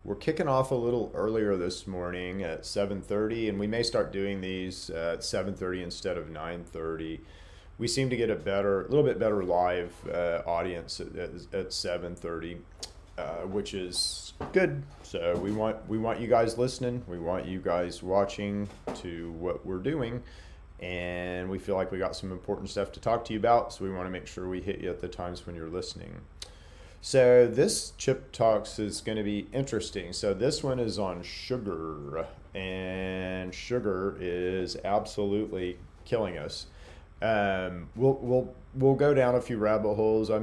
We're kicking off a little earlier this morning at 7:30, and we may start doing these at 7:30 instead of 9:30. We seem to get a little bit better live audience at 7:30, which is good. So we want you guys listening. We want you guys watching to what we're doing, and we feel like we got some important stuff to talk to you about. So we want to make sure we hit you at the times when you're listening. So this Chip Talks is going to be interesting. So this one is on sugar, and sugar is absolutely killing us. We'll go down a few rabbit holes. I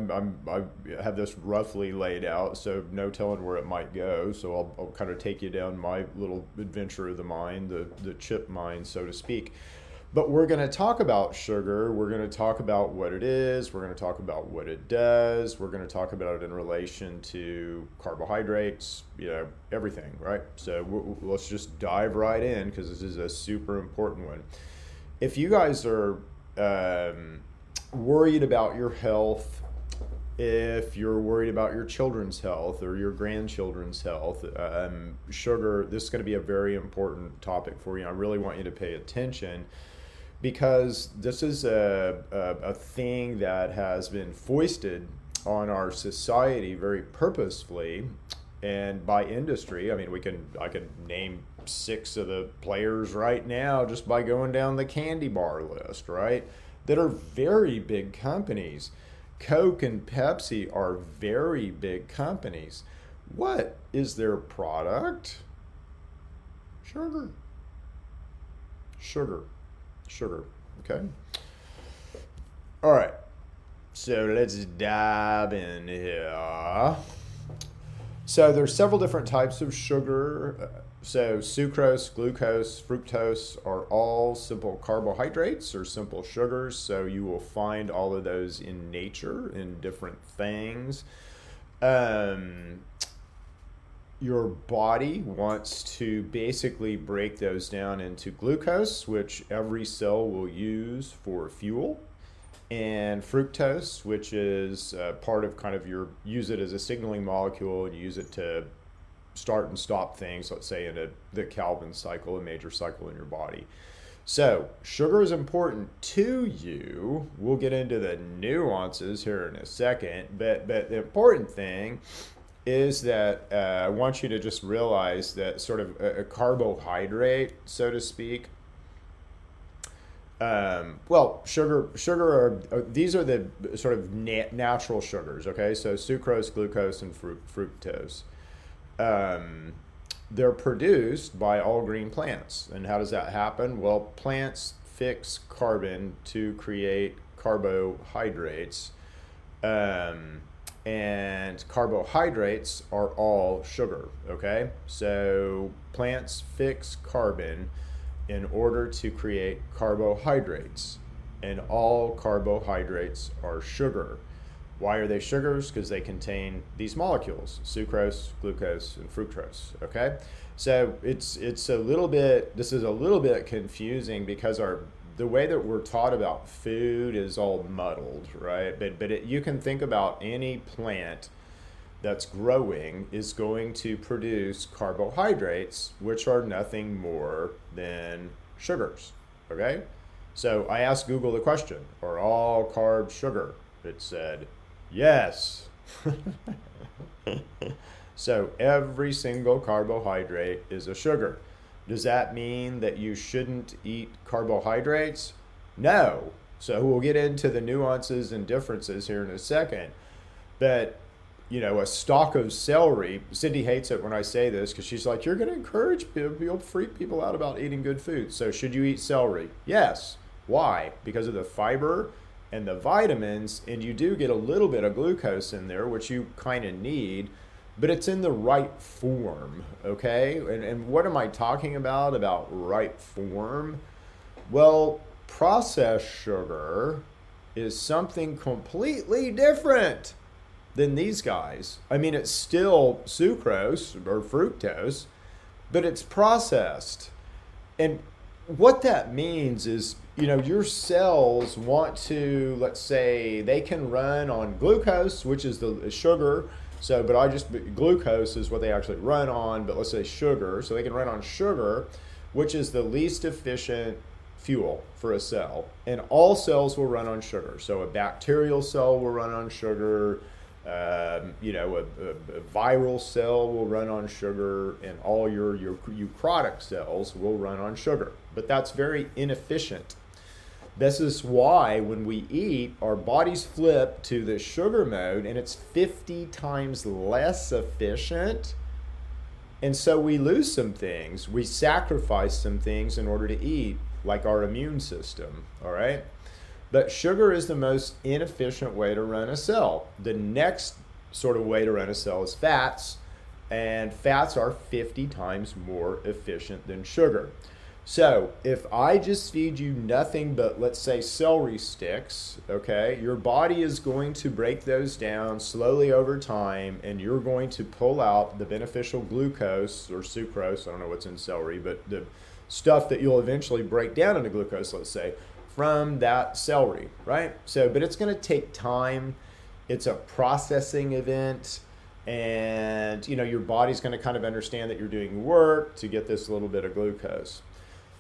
have this roughly laid out, so no telling where it might go. So I'll kind of take you down my little adventure of the mind, the chip mind, so to speak. But we're going to talk about sugar. We're going to talk about what it is. We're going to talk about what it does. We're going to talk about it in relation to carbohydrates, everything, right? So let's just dive right in because this is a super important one. If you guys are worried about your health, if you're worried about your children's health or your grandchildren's health, sugar, this is going to be a very important topic for you. I really want you to pay attention, because this is a thing that has been foisted on our society very purposefully and by industry. I mean, I can name 6 of the players right now just by going down the candy bar list, right? That are very big companies. Coke and Pepsi are very big companies. What is their product? Sugar. Sugar. Okay. All right. So let's dive in here. So there's several different types of sugar. So sucrose, glucose, fructose are all simple carbohydrates or simple sugars. So you will find all of those in nature in different things. Your body wants to basically break those down into glucose, which every cell will use for fuel, and fructose, which is part of use it as a signaling molecule, and you use it to start and stop things, let's say in the Calvin cycle, a major cycle in your body. So sugar is important to you. We'll get into the nuances here in a second, but the important thing is that I want you to just realize that sort of a carbohydrate, so to speak. Sugar these are the sort of natural sugars, okay? So sucrose, glucose, and fructose. They're produced by all green plants. And how does that happen? Well, plants fix carbon to create carbohydrates. And carbohydrates are all sugar, okay? So plants fix carbon in order to create carbohydrates, and all carbohydrates are sugar. Why are they sugars? Because they contain these molecules, sucrose, glucose, and fructose, okay? So this is a little bit confusing because the way that we're taught about food is all muddled, right? But you can think about any plant that's growing is going to produce carbohydrates, which are nothing more than sugars, okay? So I asked Google the question, are all carbs sugar? It said, yes. So every single carbohydrate is a sugar. Does that mean that you shouldn't eat carbohydrates? No. So we'll get into the nuances and differences here in a second. But, a stalk of celery, Cindy hates it when I say this because she's like, you're going to encourage people, you'll freak people out about eating good food. So should you eat celery? Yes. Why? Because of the fiber and the vitamins, and you do get a little bit of glucose in there, which you kind of need. But it's in the right form, okay? And what am I talking about right form? Well, processed sugar is something completely different than these guys. I mean, it's still sucrose or fructose, but it's processed. And what that means is, your cells want to, let's say, they can run on glucose, which is the sugar, So, glucose is what they actually run on, but let's say sugar. So they can run on sugar, which is the least efficient fuel for a cell. And all cells will run on sugar. So a bacterial cell will run on sugar, a viral cell will run on sugar, and all your eukaryotic cells will run on sugar. But that's very inefficient. This is why when we eat, our bodies flip to the sugar mode, and it's 50 times less efficient. And so we lose some things. We sacrifice some things in order to eat, like our immune system, all right? But sugar is the most inefficient way to run a cell. The next sort of way to run a cell is fats, and fats are 50 times more efficient than sugar. So if I just feed you nothing but, let's say, celery sticks, okay, your body is going to break those down slowly over time, and you're going to pull out the beneficial glucose or sucrose, I don't know what's in celery, but the stuff that you'll eventually break down into glucose, let's say, from that celery, right? So, but it's going to take time. It's a processing event. And, your body's going to kind of understand that you're doing work to get this little bit of glucose.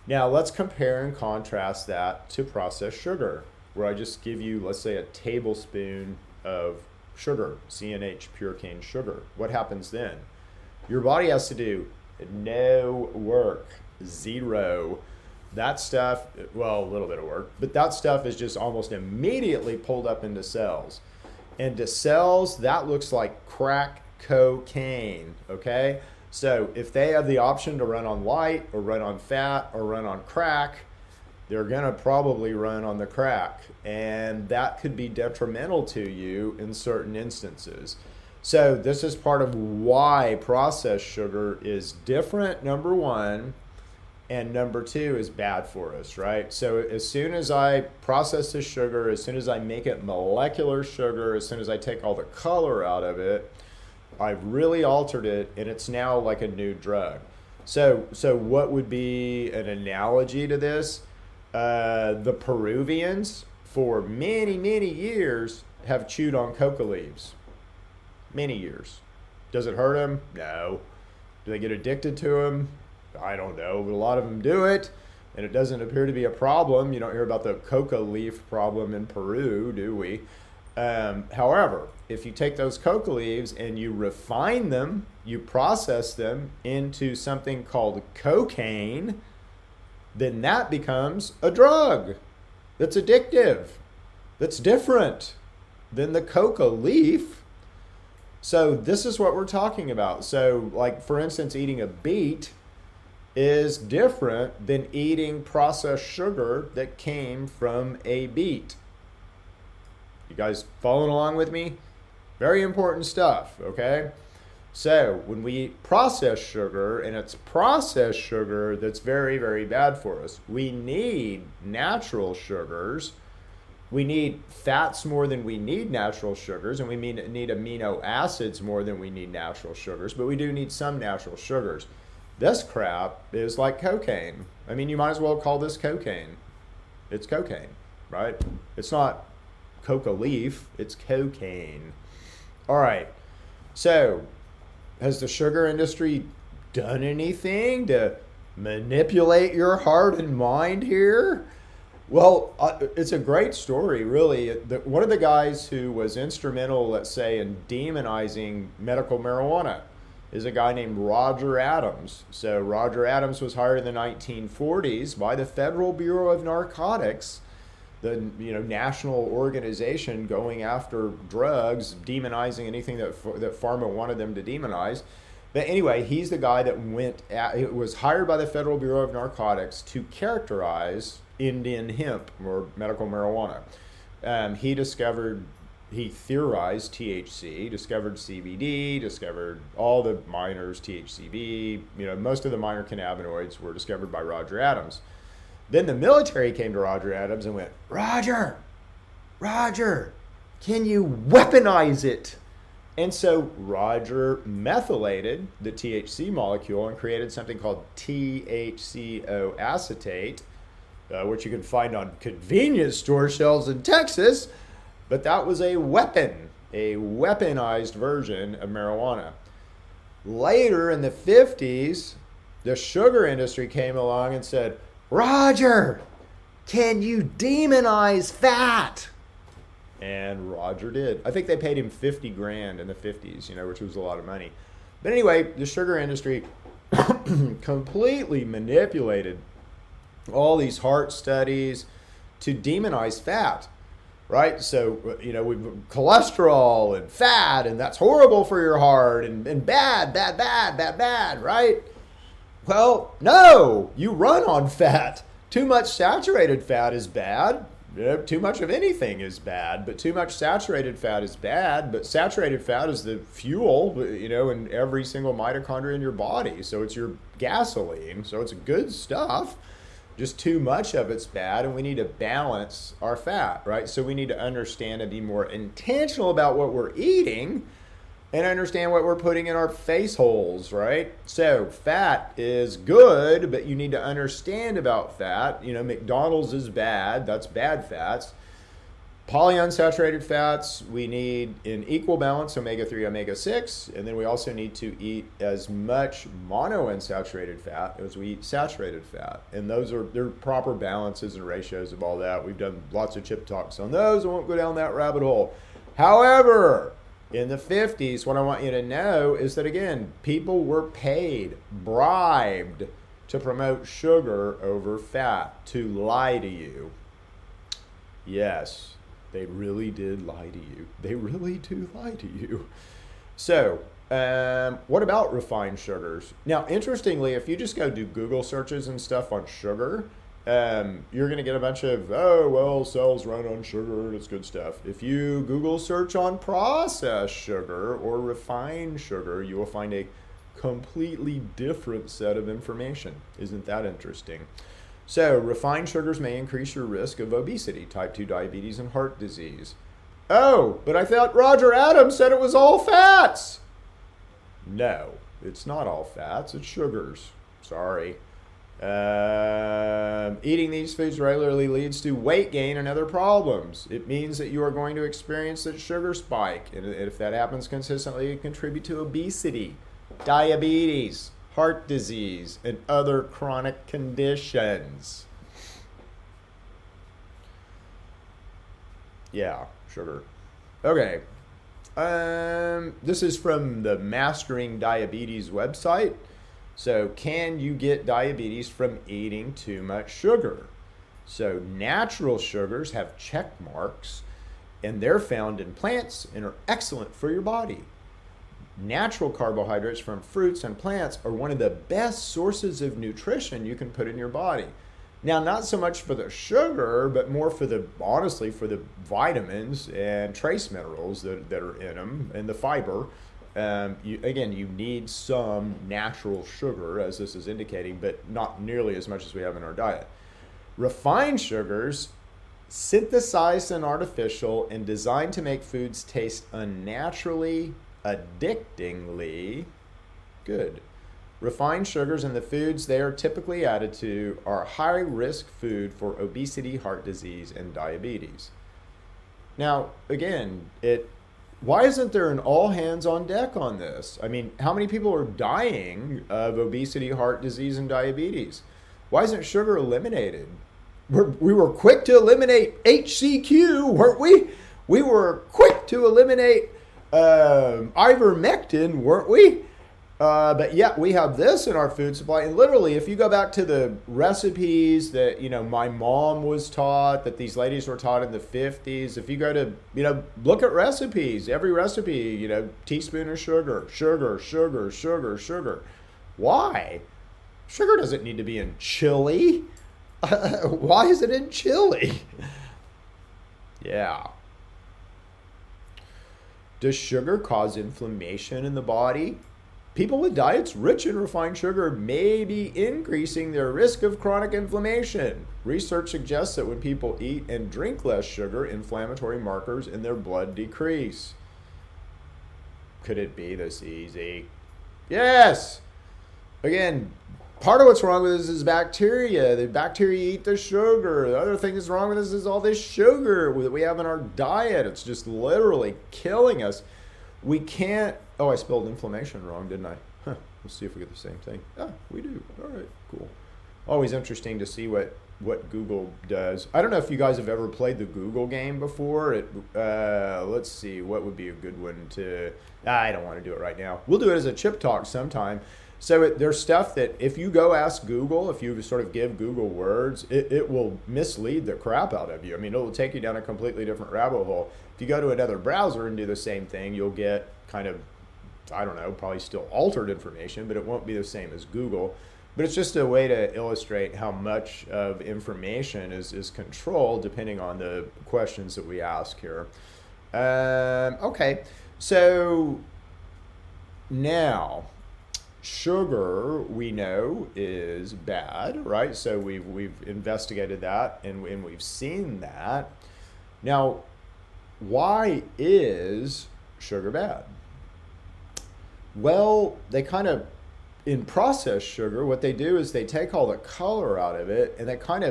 Now, let's compare and contrast that to processed sugar, where I just give you, let's say, a tablespoon of sugar, CNH, pure cane sugar. What happens then? Your body has to do no work, zero. That stuff, well, a little bit of work, but that stuff is just almost immediately pulled up into cells. And to cells, that looks like crack cocaine, okay? So if they have the option to run on light or run on fat or run on crack, they're going to probably run on the crack. And that could be detrimental to you in certain instances. So this is part of why processed sugar is different, number one, and number two is bad for us, right? So as soon as I process the sugar, as soon as I make it molecular sugar, as soon as I take all the color out of it, I've really altered it, and it's now like a new drug. So what would be an analogy to this? The Peruvians, for many, many years, have chewed on coca leaves. Many years. Does it hurt them? No. Do they get addicted to them? I don't know, but a lot of them do it, and it doesn't appear to be a problem. You don't hear about the coca leaf problem in Peru, do we? However, if you take those coca leaves and you refine them, you process them into something called cocaine, then that becomes a drug that's addictive, that's different than the coca leaf. So this is what we're talking about. So, like, for instance, eating a beet is different than eating processed sugar that came from a beet. You guys following along with me? Very important stuff, okay? So when we eat processed sugar, and it's processed sugar that's very, very bad for us, we need natural sugars. We need fats more than we need natural sugars, and we need amino acids more than we need natural sugars, but we do need some natural sugars. This crap is like cocaine. I mean, you might as well call this cocaine. It's cocaine, right? It's not coca leaf, it's cocaine. All right, so has the sugar industry done anything to manipulate your heart and mind here? Well, it's a great story, really. One of the guys who was instrumental, let's say, in demonizing medical marijuana is a guy named Roger Adams. So Roger Adams was hired in the 1940s by the Federal Bureau of Narcotics, the national organization going after drugs, demonizing anything that pharma wanted them to demonize. But anyway, he's the guy that was hired by the Federal Bureau of Narcotics to characterize Indian hemp or medical marijuana. He theorized THC, discovered CBD, discovered all the minors, THCV, most of the minor cannabinoids were discovered by Roger Adams. Then the military came to Roger Adams and went, Roger, can you weaponize it? And so Roger methylated the THC molecule and created something called THCO acetate, which you can find on convenience store shelves in Texas. But that was a weapon. a weaponized version of marijuana. Later in the 50s, the sugar industry came along and said, Roger, can you demonize fat? And Roger did. I think they paid him 50 grand in the 50s, which was a lot of money. But anyway, the sugar industry completely manipulated all these heart studies to demonize fat, right? So, we've cholesterol and fat, and that's horrible for your heart, and bad, right? Well, no, you run on fat. Too much saturated fat is bad. Too much of anything is bad, but too much saturated fat is bad. But saturated fat is the fuel, in every single mitochondria in your body. So it's your gasoline. So it's good stuff. Just too much of it's bad, and we need to balance our fat, right? So we need to understand and be more intentional about what we're eating and understand what we're putting in our face holes, right? So fat is good, but you need to understand about fat. McDonald's is bad. That's bad fats. Polyunsaturated fats, we need in equal balance, omega-3, omega-6, and then we also need to eat as much monounsaturated fat as we eat saturated fat. And they're proper balances and ratios of all that. We've done lots of chip talks on those. I won't go down that rabbit hole. However, in the 50s, what I want you to know is that, again, people were paid, bribed to promote sugar over fat, to lie to you. Yes, they really did lie to you. They really do lie to you. So, what about refined sugars? Now, interestingly, if you just go do Google searches and stuff on sugar, you're going to get a bunch of, cells run on sugar and it's good stuff. If you Google search on processed sugar or refined sugar, you will find a completely different set of information. Isn't that interesting? So, refined sugars may increase your risk of obesity, type 2 diabetes, and heart disease. Oh, but I thought Roger Adams said it was all fats. No, it's not all fats, it's sugars. Sorry. Eating these foods regularly leads to weight gain and other problems. It means that you are going to experience a sugar spike. And if that happens consistently, it contributes to obesity, diabetes, heart disease, and other chronic conditions. Yeah, sugar. Okay. This is from the Mastering Diabetes website. So, can you get diabetes from eating too much sugar? So, natural sugars have check marks, and they're found in plants and are excellent for your body. Natural carbohydrates from fruits and plants are one of the best sources of nutrition you can put in your body. Now, not so much for the sugar, but more for the vitamins and trace minerals that are in them, and the fiber. You need some natural sugar, as this is indicating, but not nearly as much as we have in our diet. Refined sugars, synthesized and artificial, and designed to make foods taste unnaturally, addictingly good. Refined sugars in the foods they are typically added to are high-risk food for obesity, heart disease, and diabetes. Now, again, why isn't there an all hands on deck on this? I mean, how many people are dying of obesity, heart disease, and diabetes? Why isn't sugar eliminated? We were quick to eliminate HCQ, weren't we? We were quick to eliminate ivermectin, weren't we? But yet we have this in our food supply. And literally, if you go back to the recipes that, my mom was taught, that these ladies were taught in the 50s, if you go to, look at recipes, every recipe, teaspoon of sugar. Why? Sugar doesn't need to be in chili. Why is it in chili? Yeah. Does sugar cause inflammation in the body? People with diets rich in refined sugar may be increasing their risk of chronic inflammation. Research suggests that when people eat and drink less sugar, inflammatory markers in their blood decrease. Could it be this easy? Yes! Again, Part of what's wrong with this is bacteria. The bacteria eat the sugar. The other thing that's wrong with this is all this sugar that we have in our diet. It's just literally killing us. We can't. Oh, I spelled inflammation wrong, didn't I? Huh. Let's see if we get the same thing. Ah, we do. All right, cool. Always interesting to see what Google does. I don't know if you guys have ever played the Google game before. Let's see, what would be a good one to... I don't want to do it right now. We'll do it as a chip talk sometime. So there's stuff that if you go ask Google, if you sort of give Google words, it will mislead the crap out of you. I mean, it will take you down a completely different rabbit hole. If you go to another browser and do the same thing, you'll get kind of, I don't know, probably still altered information, but it won't be the same as Google. But it's just a way to illustrate how much of information is controlled depending on the questions that we ask here. Okay, so now sugar we know is bad, right? So we've investigated that and we've seen that. Now, why is sugar bad? Well, they kind of, in processed sugar, what they do is they take all the color out of it and they kind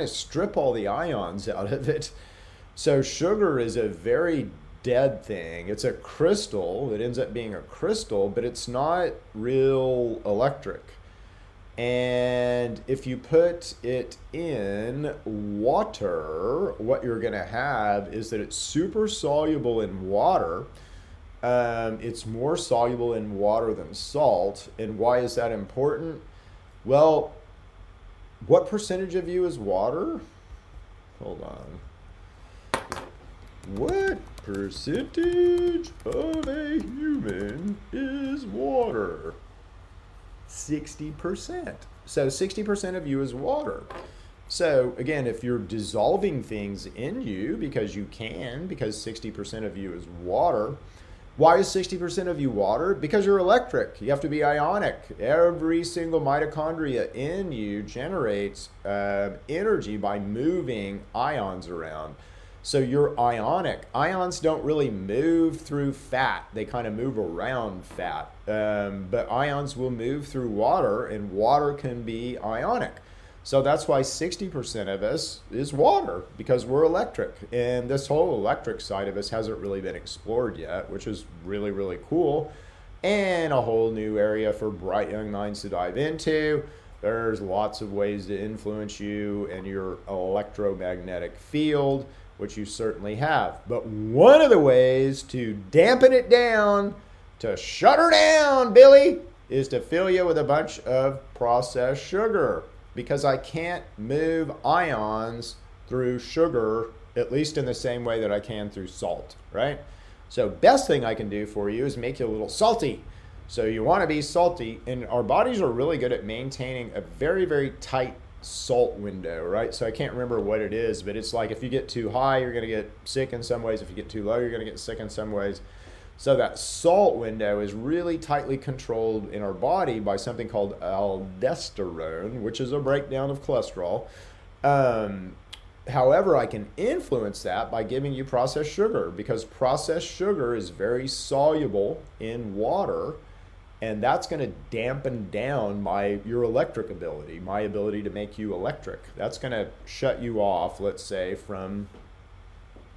of strip all the ions out of it. So sugar is a very dead thing. It's a crystal. It ends up being a crystal, but it's not real electric. And if you put it in water, what you're going to have is that it's super soluble in water. It's more soluble in water than salt. And why is that important? Well, what percentage of you is water? Hold on. What percentage of a human is water? 60%. So 60% of you is water. So again, if you're dissolving things in you because you can, because 60% of you is water. Why is 60% of you water? Because you're electric. You have to be ionic. Every single mitochondria in you generates energy by moving ions around. So you're ionic. Ions don't really move through fat. They kind of move around fat. But ions will move through water, and water can be ionic. So that's why 60% of us is water, because we're electric. And this whole electric side of us hasn't really been explored yet, which is really, really cool. And a whole new area for bright young minds to dive into. There's lots of ways to influence you and your electromagnetic field, which you certainly have. But one of the ways to dampen it down, to shut her down, Billy, is to fill you with a bunch of processed sugar. Because I can't move ions through sugar, at least in the same way that I can through salt, right? So best thing I can do for you is make you a little salty. So you want to be salty, and our bodies are really good at maintaining a very, very tight salt window, right? So I can't remember what it is, but it's like if you get too high, you're going to get sick in some ways. If you get too low, you're going to get sick in some ways. So that salt window is really tightly controlled in our body by something called aldosterone, which is a breakdown of cholesterol. However, I can influence that by giving you processed sugar, because processed sugar is very soluble in water, and that's going to dampen down your electric ability, my ability to make you electric. That's going to shut you off, let's say, from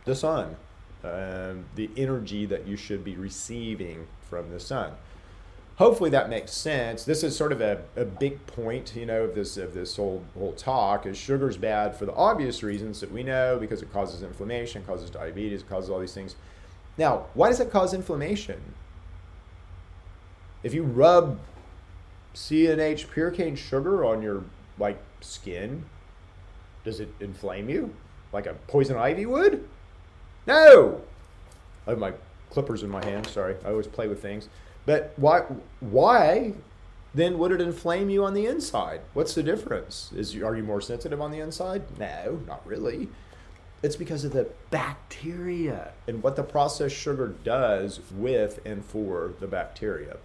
the sun. The energy that you should be receiving from the sun. Hopefully that makes sense. This is sort of a big point, of this whole talk, is sugar's bad for the obvious reasons that we know, because it causes inflammation, causes diabetes, causes all these things. Now, why does it cause inflammation? If you rub CNH pure cane sugar on your skin, does it inflame you like a poison ivy would? No! I have my clippers in my hand. Sorry, I always play with things. But why then would it inflame you on the inside? What's the difference? Are you more sensitive on the inside? No, not really. It's because of the bacteria and what the processed sugar does with and for the bacteria.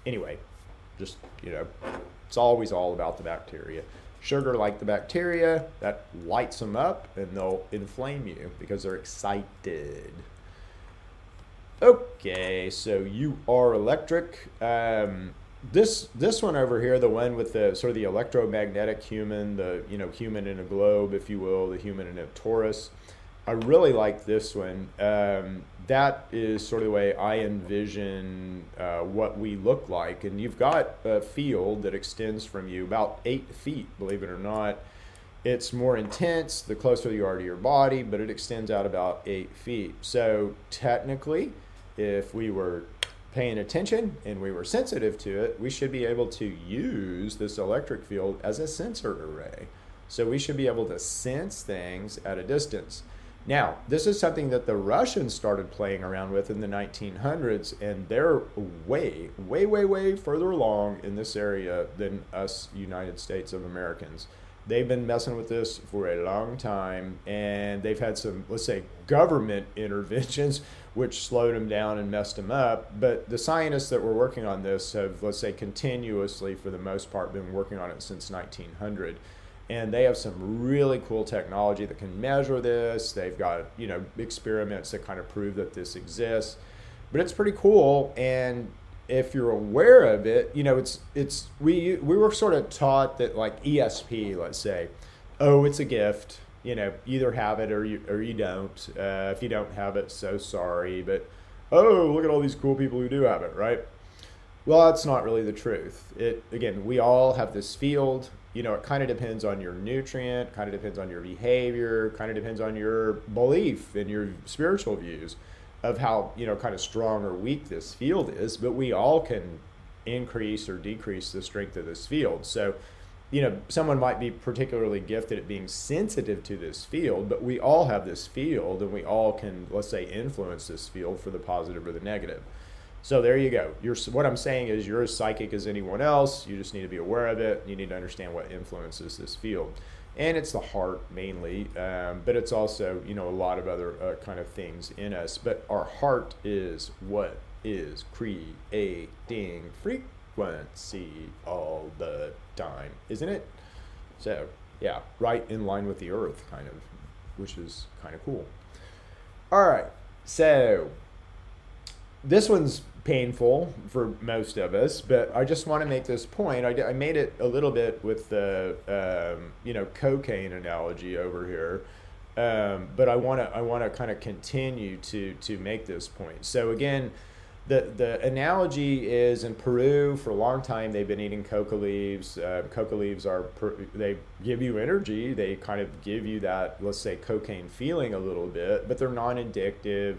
Anyway, just, it's always all about the bacteria. Sugar, like the bacteria, that lights them up and they'll inflame you because they're excited. Okay, so you are electric. this one over here, the one with the sort of the electromagnetic human, the human in a globe, if you will, the human in a torus. I really like this one. That is sort of the way I envision what we look like. And you've got a field that extends from you about 8 feet, believe it or not. It's more intense the closer you are to your body, but it extends out about 8 feet. So technically, if we were paying attention and we were sensitive to it, we should be able to use this electric field as a sensor array. So we should be able to sense things at a distance. Now, this is something that the Russians started playing around with in the 1900s, and they're way, way, way, way further along in this area than us United States of Americans. They've been messing with this for a long time, and they've had some, let's say, government interventions which slowed them down and messed them up. But the scientists that were working on this have, let's say, continuously, for the most part, been working on it since 1900. And they have some really cool technology that can measure this. They've got, experiments that kind of prove that this exists. But it's pretty cool, and if you're aware of it, we were sort of taught that, like ESP, let's say, oh, it's a gift. Either have it or you don't. If you don't have it, so sorry. But oh, look at all these cool people who do have it, right? Well, that's not really the truth. Again, we all have this field. It kind of depends on your nutrient, kind of depends on your behavior, kind of depends on your belief and your spiritual views of how, kind of strong or weak this field is. But we all can increase or decrease the strength of this field. So, someone might be particularly gifted at being sensitive to this field, but we all have this field, and we all can, let's say, influence this field for the positive or the negative. So there you go. What I'm saying is you're as psychic as anyone else. You just need to be aware of it. You need to understand what influences this field. And it's the heart mainly, but it's also, a lot of other kind of things in us. But our heart is what is creating frequency all the time, isn't it? So, yeah, right in line with the earth, kind of, which is kind of cool. All right, so this one's painful for most of us, but I just want to make this point. I made it a little bit with the cocaine analogy over here, but I want to kind of continue to make this point. So again, the analogy is in Peru for a long time they've been eating coca leaves. Coca leaves they give you energy. They kind of give you that, let's say, cocaine feeling a little bit, but they're non-addictive.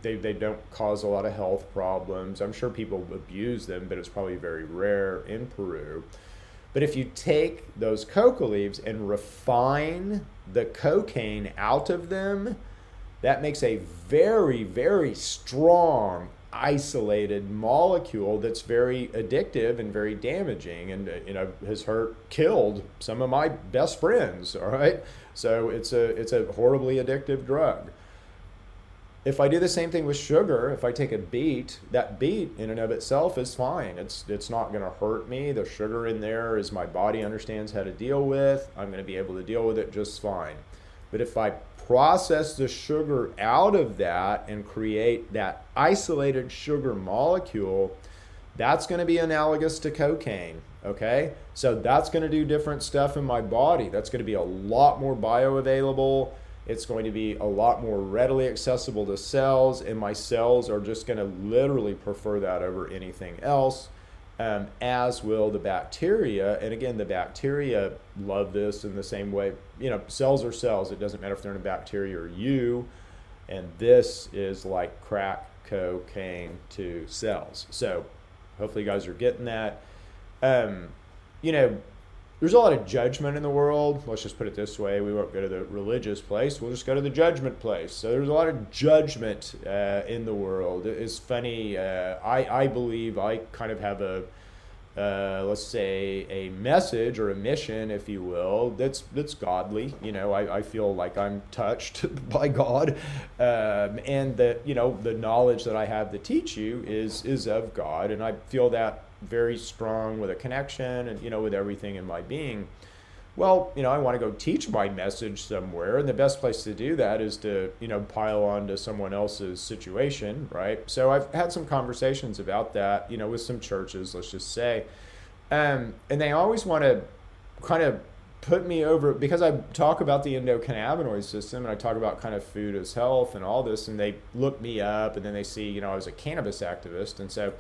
They don't cause a lot of health problems. I'm sure people abuse them, but it's probably very rare in Peru. But if you take those coca leaves and refine the cocaine out of them, that makes a very, very strong, isolated molecule that's very addictive and very damaging, and has killed some of my best friends. All right, so it's a horribly addictive drug. If I do the same thing with sugar, if I take a beet, that beet in and of itself is fine. It's not going to hurt me. The sugar in there is my body understands how to deal with. I'm going to be able to deal with it just fine. But if I process the sugar out of that and create that isolated sugar molecule, that's going to be analogous to cocaine, okay? So that's going to do different stuff in my body. That's going to be a lot more bioavailable. It's going to be a lot more readily accessible to cells, and my cells are just going to literally prefer that over anything else, as will the bacteria. And again, the bacteria love this in the same way. Cells are cells. It doesn't matter if they're in a bacteria or you. And this is like crack cocaine to cells. So hopefully you guys are getting that. There's a lot of judgment in the world. Let's just put it this way. We won't go to the religious place. We'll just go to the judgment place. So there's a lot of judgment in the world. It's funny. I believe I kind of have let's say, a message or a mission, if you will, that's godly. I feel like I'm touched by God. And that, the knowledge that I have to teach you is of God. And I feel that very strong with a connection and with everything in my being. Well, I want to go teach my message somewhere, and the best place to do that is to, pile on to someone else's situation, right? So I've had some conversations about that, with some churches, let's just say, and they always want to kind of put me over because I talk about the endocannabinoid system and I talk about kind of food as health and all this, and they look me up and then they see, I was a cannabis activist, and so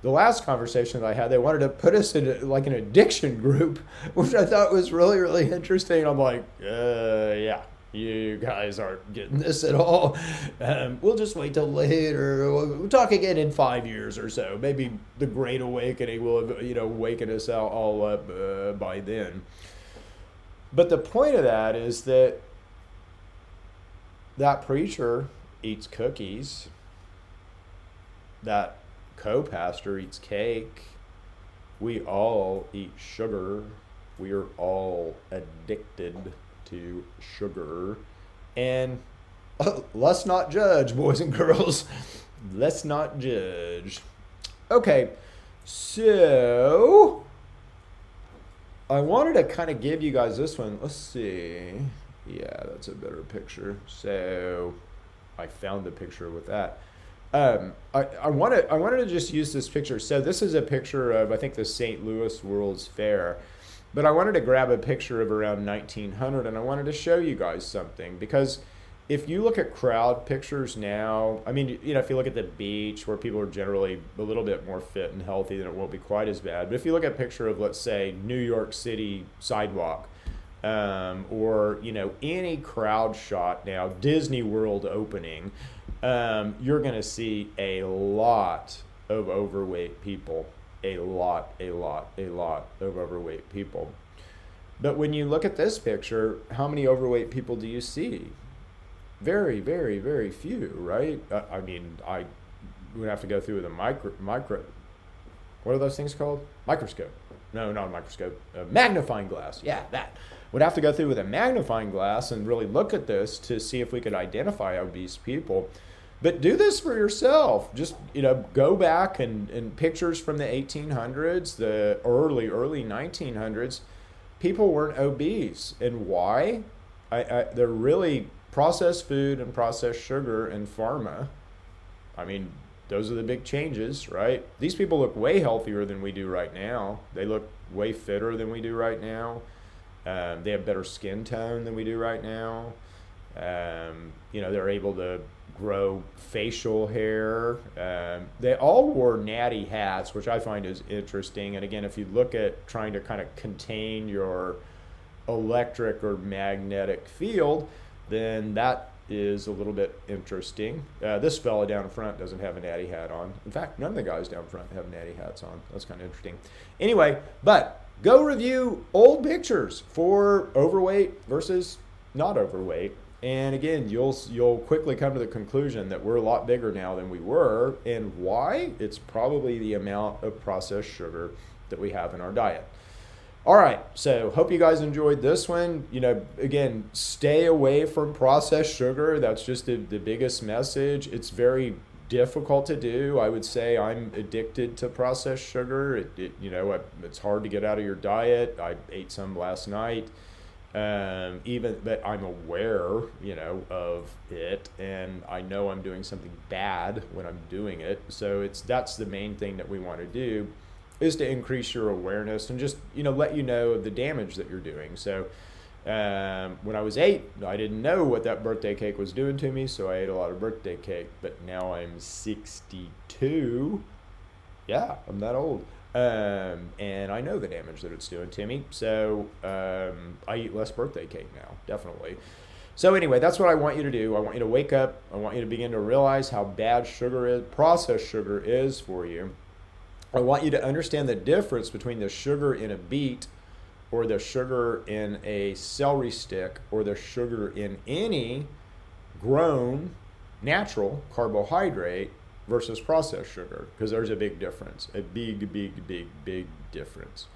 the last conversation that I had, they wanted to put us in like an addiction group, which I thought was really, really interesting. I'm like, yeah, you guys aren't getting this at all. We'll just wait till later. We'll talk again in 5 years or so. Maybe the Great Awakening will have, waken us all up by then. But the point of that is that preacher eats cookies. That co-pastor eats cake. We all eat sugar. We are all addicted to sugar. And let's not judge, boys and girls. Let's not judge. Okay, so I wanted to kind of give you guys this one. Let's see. Yeah, that's a better picture. So I found the picture with that. I wanted to just use this picture. So this is a picture of, I think, the St. Louis World's Fair. But I wanted to grab a picture of around 1900, and I wanted to show you guys something. Because if you look at crowd pictures now, I mean, if you look at the beach where people are generally a little bit more fit and healthy, then it won't be quite as bad. But if you look at a picture of, let's say, New York City sidewalk, or, any crowd shot now, Disney World opening, you're going to see a lot of overweight people. A lot of overweight people. But when you look at this picture, how many overweight people do you see? Very, very, very few, right? I would have to go through with a micro. What are those things called? Microscope. No, not a microscope. A magnifying glass. Yeah, that. Would have to go through with a magnifying glass and really look at this to see if we could identify obese people. But do this for yourself. Just, go back and pictures from the 1800s, the early 1900s, people weren't obese. And why? They're really processed food and processed sugar and pharma. I mean, those are the big changes, right? These people look way healthier than we do right now. They look way fitter than we do right now. They have better skin tone than we do right now. They're able to grow facial hair. They all wore natty hats, which I find is interesting. And again, if you look at trying to kind of contain your electric or magnetic field, then that is a little bit interesting. This fella down front doesn't have a natty hat on. In fact, none of the guys down front have natty hats on. That's kind of interesting. Anyway, but go review old pictures for overweight versus not overweight. And again, you'll quickly come to the conclusion that we're a lot bigger now than we were. And why? It's probably the amount of processed sugar that we have in our diet. All right, so hope you guys enjoyed this one. Again, stay away from processed sugar. That's just the biggest message. It's very difficult to do. I would say I'm addicted to processed sugar. It's hard to get out of your diet. I ate some last night. But I'm aware, of it, and I know I'm doing something bad when I'm doing it. So that's the main thing that we want to do, is to increase your awareness and just, let you know of the damage that you're doing. So, when I was 8, I didn't know what that birthday cake was doing to me, so I ate a lot of birthday cake. But now I'm 62. Yeah, I'm that old. And I know the damage that it's doing to me. So I eat less birthday cake now, definitely. So anyway, that's what I want you to do. I want you to wake up. I want you to begin to realize how bad processed sugar is for you. I want you to understand the difference between the sugar in a beet or the sugar in a celery stick or the sugar in any grown natural carbohydrate versus processed sugar, because there's a big difference, a big difference.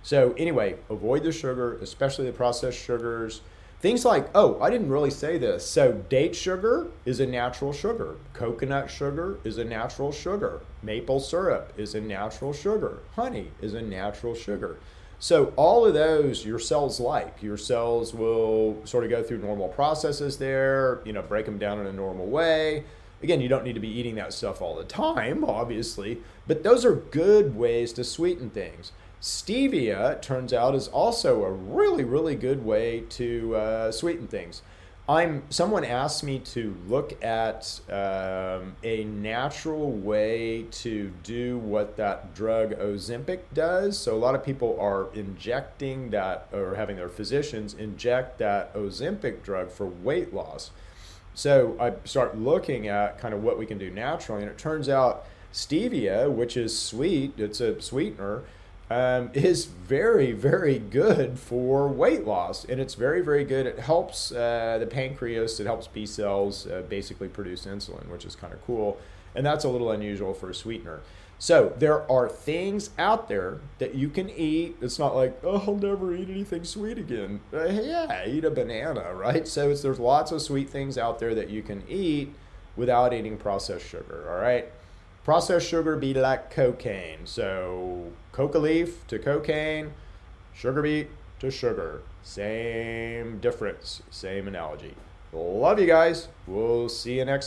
So anyway, avoid the sugar, especially the processed sugars. Things like, I didn't really say this. So date sugar is a natural sugar. Coconut sugar is a natural sugar. Maple syrup is a natural sugar. Honey is a natural sugar. So all of those your cells like. Your cells will sort of go through normal processes there, break them down in a normal way. Again, you don't need to be eating that stuff all the time, obviously, but those are good ways to sweeten things. Stevia, it turns out, is also a really, really good way to sweeten things. Someone asked me to look at a natural way to do what that drug Ozempic does. So a lot of people are injecting that, or having their physicians inject that Ozempic drug for weight loss. So I start looking at kind of what we can do naturally, and it turns out stevia, which is sweet, it's a sweetener, is very, very good for weight loss. And it's very, very good. It helps the pancreas, it helps B cells basically produce insulin, which is kind of cool. And that's a little unusual for a sweetener. So there are things out there that you can eat. It's not like, oh, I'll never eat anything sweet again. Yeah, eat a banana, right? So there's lots of sweet things out there that you can eat without eating processed sugar, all right? Processed sugar be like cocaine. So coca leaf to cocaine, sugar beet to sugar. Same difference, same analogy. Love you guys. We'll see you next